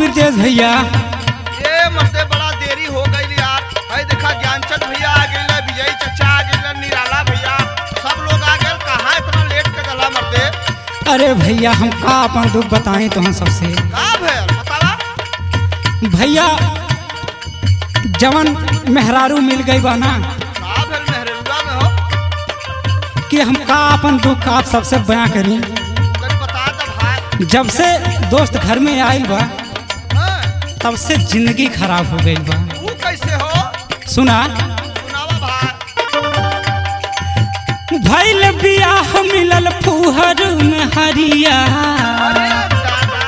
ब्रजेश भैया। ये मरते बड़ा देरी हो गई यार। है देखा ज्ञानचंद भैया आ गए, विजय चचा आ गए, निराला भैया सब लोग आ गए। कहाँ इतना लेट के चला मरते? अरे भैया हम का अपन दुख बताएं तो हम सबसे का भैया बतावा भैया। जवन मेहरारू मिल गई बा ना का भैया मेहरुआ में हो कि हम का अपन दुख आप सबसे बयां करी। तनी बता दे भाई। जब से दोस्त घर में आइल बा हाँ, तब से जिंदगी खराब हो गई बा। तू कैसे हो? सुना सुनावा भाई। भइल बियाह मिलल फुहर में हरिया। अरे दादा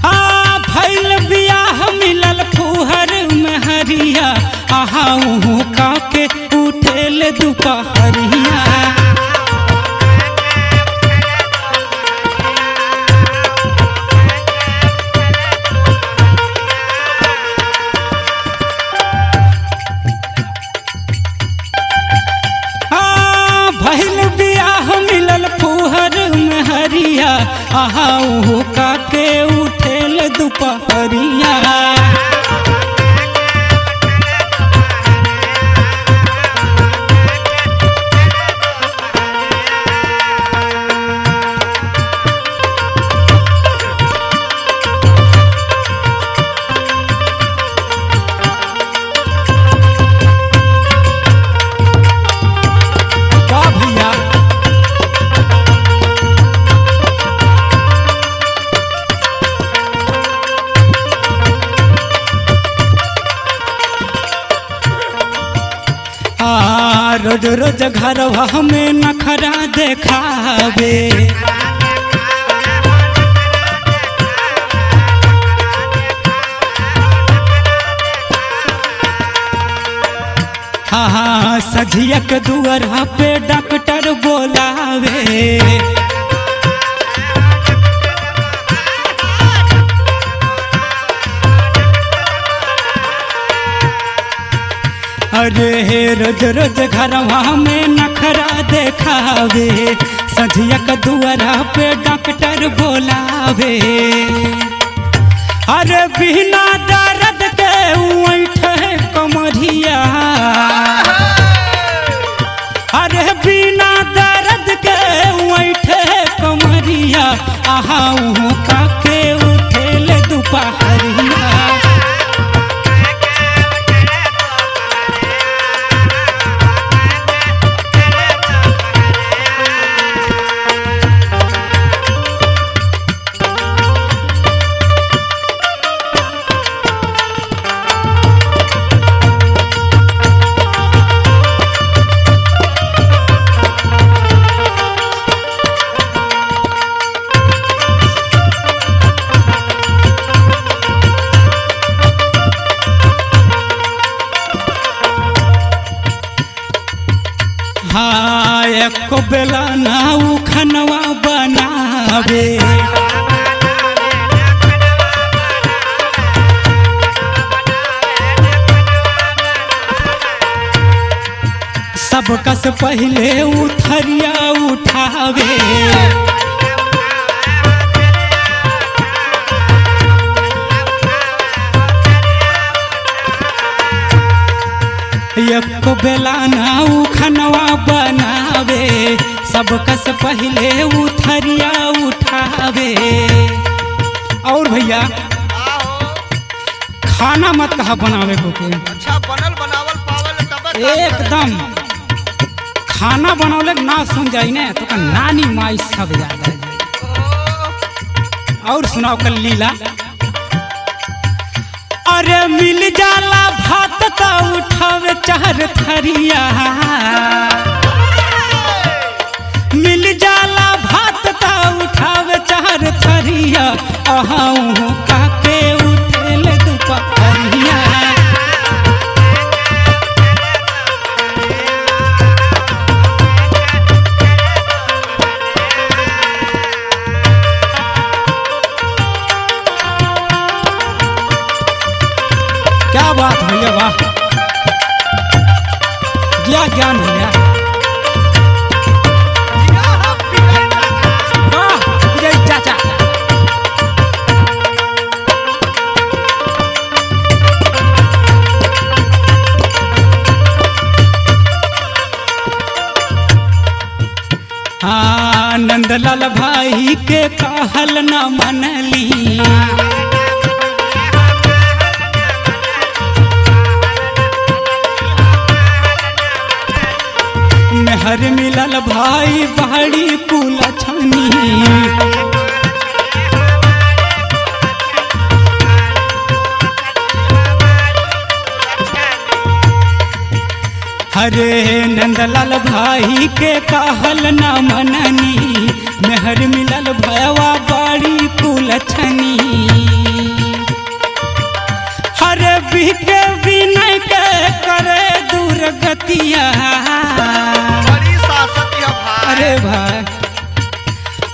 हाँ भइल बियाह मिलल फुहर में हरिया। आहा ऊहू का के उठेल दुपहरिया। भइल बियाह मिलल फुहर में हरिया। आहा ऊहू का के उठेल दुपहरिया। का भैया रोज रोज घरवा में नखरा देखावे। हाँ सझिया के दुआरा पे डॉक्टर बोलावे। अरे रोज रोज घरवा में नखरा देखावे। सझिया के दुआरा पे डॉक्टर बोलावे। अरे बिना दर्द के उठे कमरिया। अरे बिना दर्द के उठे कमरिया। आहा ऊहू का के उठेल दुपहरिया। हाँ एको बेला ना उ खनवा बनावे। सबका से पहले उथरिया उठावे। एक बेला ना उ खनवा बनावे। सबका से पहले उथरिया उठावे। और भैया हो खाना मत कहा बनावे को के। अच्छा बनल बनावल पावल तब एकदम खाना बनौले ना सुन जाई ने तो का नानी माई सब याद आ जाई। और सुनाओ कल लीला। अरे मिल जाला भात का उठावे चार थरिया। मिल जाला भात का उठावे चार थरिया। आहा ऊहू का के उठेल दुपहरिया। क्या बात भैया वाह। क्या ज्ञान भैया। वाह विजय चाचा। नंदलाल भाई के कहल न मनली। मेहर मिलल भाई बड़ी कुलछनी। हरे नंदलाल भाई के कहल न मननी। मेहर मिलल भयवा बड़ी कुलछनी। हरे बिके विनय के करे दुर्गतिया। बड़ी सासती है भाई। अरे भाई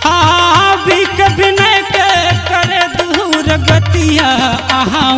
हाँ बिके विनय के करे दुर्गतिया। आहाँ